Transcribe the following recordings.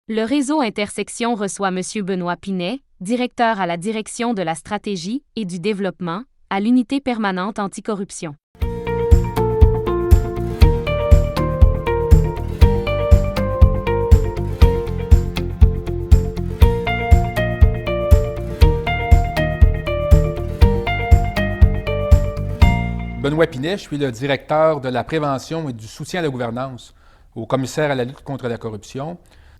Le réseau Intersection reçoit M. Benoît Pinet, directeur à la Direction de la stratégie et du développement, à l'Unité permanente anticorruption. Benoît Pinet, je suis le directeur de la prévention et du soutien à la gouvernance au commissaire à la lutte contre la corruption.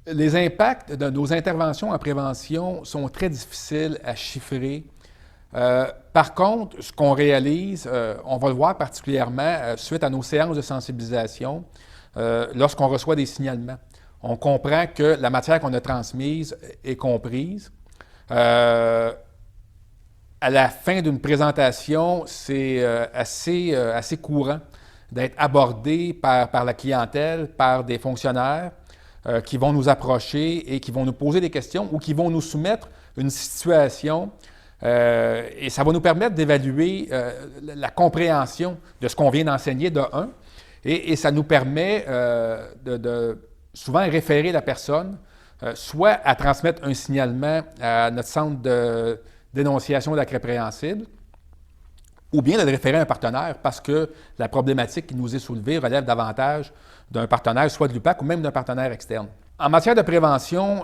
Les impacts de nos interventions en prévention sont très difficiles à chiffrer. Par contre, ce qu'on réalise, on va le voir particulièrement suite à nos séances de sensibilisation, lorsqu'on reçoit des signalements. On comprend que la matière qu'on a transmise est comprise. À la fin d'une présentation, c'est assez courant d'être abordé par la clientèle, par des fonctionnaires qui vont nous approcher et qui vont nous poser des questions ou qui vont nous soumettre une situation et ça va nous permettre d'évaluer la compréhension de ce qu'on vient d'enseigner de un et ça nous permet de souvent référer la personne soit à transmettre un signalement à notre centre de dénonciation d'actes répréhensibles, ou bien de le référer à un partenaire parce que la problématique qui nous est soulevée relève davantage d'un partenaire, soit de l'UPAC ou même d'un partenaire externe. En matière de prévention,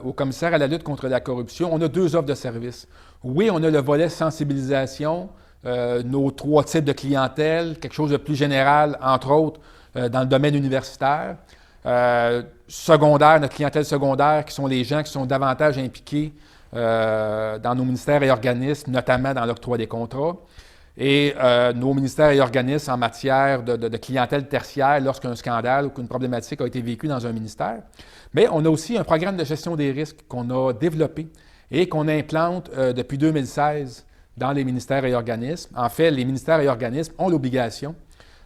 au commissaire à la lutte contre la corruption, on a deux offres de services. Oui, on a le volet sensibilisation, nos trois types de clientèle, quelque chose de plus général, entre autres, dans le domaine universitaire. Secondaire, notre clientèle secondaire, qui sont les gens qui sont davantage impliqués dans nos ministères et organismes, notamment dans l'octroi des contrats, et nos ministères et organismes en matière de clientèle tertiaire lorsqu'un scandale ou qu'une problématique a été vécue dans un ministère. Mais on a aussi un programme de gestion des risques qu'on a développé et qu'on implante depuis 2016 dans les ministères et organismes. En fait, les ministères et organismes ont l'obligation,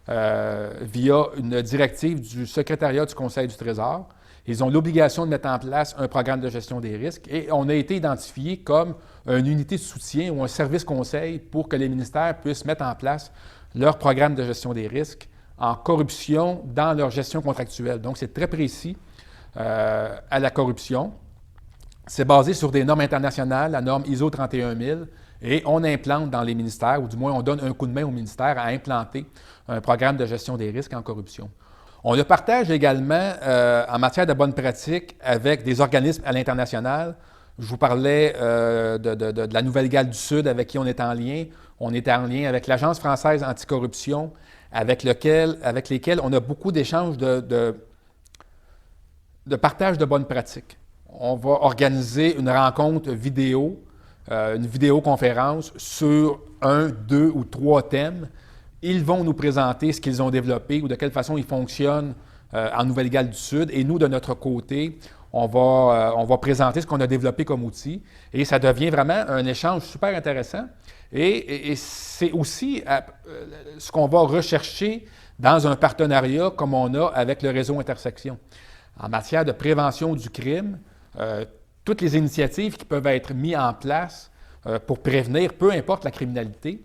via une directive du secrétariat du Conseil du Trésor, ils ont l'obligation de mettre en place un programme de gestion des risques et on a été identifié comme une unité de soutien ou un service conseil pour que les ministères puissent mettre en place leur programme de gestion des risques en corruption dans leur gestion contractuelle. Donc, c'est très précis à la corruption. C'est basé sur des normes internationales, la norme ISO 31000, et on implante dans les ministères, ou du moins on donne un coup de main au ministère à implanter un programme de gestion des risques en corruption. On le partage également en matière de bonnes pratiques avec des organismes à l'international. Je vous parlais de la Nouvelle-Galles du Sud avec qui on est en lien. On est en lien avec l'Agence française anticorruption avec lesquelles on a beaucoup d'échanges de partage de bonnes pratiques. On va organiser une rencontre vidéo, une vidéoconférence sur un, deux ou trois thèmes. Ils vont nous présenter ce qu'ils ont développé ou de quelle façon ils fonctionnent en Nouvelle-Galles du Sud. Et nous, de notre côté, on va présenter ce qu'on a développé comme outil. Et ça devient vraiment un échange super intéressant. Et c'est aussi ce qu'on va rechercher dans un partenariat comme on a avec le réseau Intersection. En matière de prévention du crime, toutes les initiatives qui peuvent être mises en place pour prévenir, peu importe la criminalité,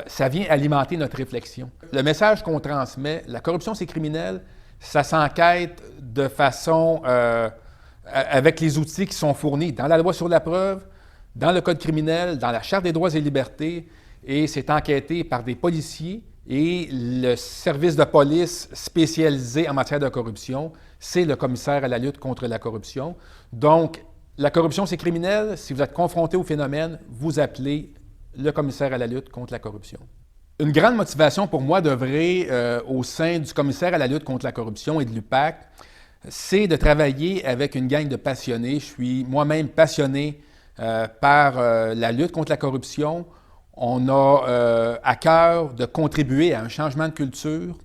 ça vient alimenter notre réflexion. Le message qu'on transmet, la corruption c'est criminel, ça s'enquête de façon avec les outils qui sont fournis dans la loi sur la preuve, dans le code criminel, dans la Charte des droits et libertés, et c'est enquêté par des policiers et le service de police spécialisé en matière de corruption, c'est le commissaire à la lutte contre la corruption. Donc, la corruption c'est criminel, si vous êtes confronté au phénomène, vous appelez le commissaire à la lutte contre la corruption. Une grande motivation pour moi d'œuvrer au sein du commissaire à la lutte contre la corruption et de l'UPAC, c'est de travailler avec une gang de passionnés. Je suis moi-même passionné par la lutte contre la corruption. On a à cœur de contribuer à un changement de culture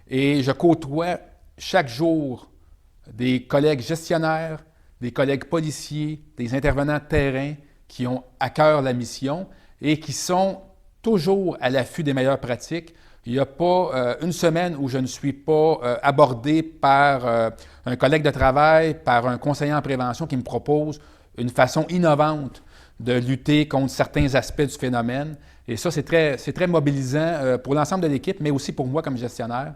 et je côtoie chaque jour des collègues gestionnaires, des collègues policiers, des intervenants de terrain qui ont à cœur la mission et qui sont toujours à l'affût des meilleures pratiques. Il n'y a pas une semaine où je ne suis pas abordé par un collègue de travail, par un conseiller en prévention qui me propose une façon innovante de lutter contre certains aspects du phénomène. Et ça, c'est très mobilisant pour l'ensemble de l'équipe, mais aussi pour moi comme gestionnaire,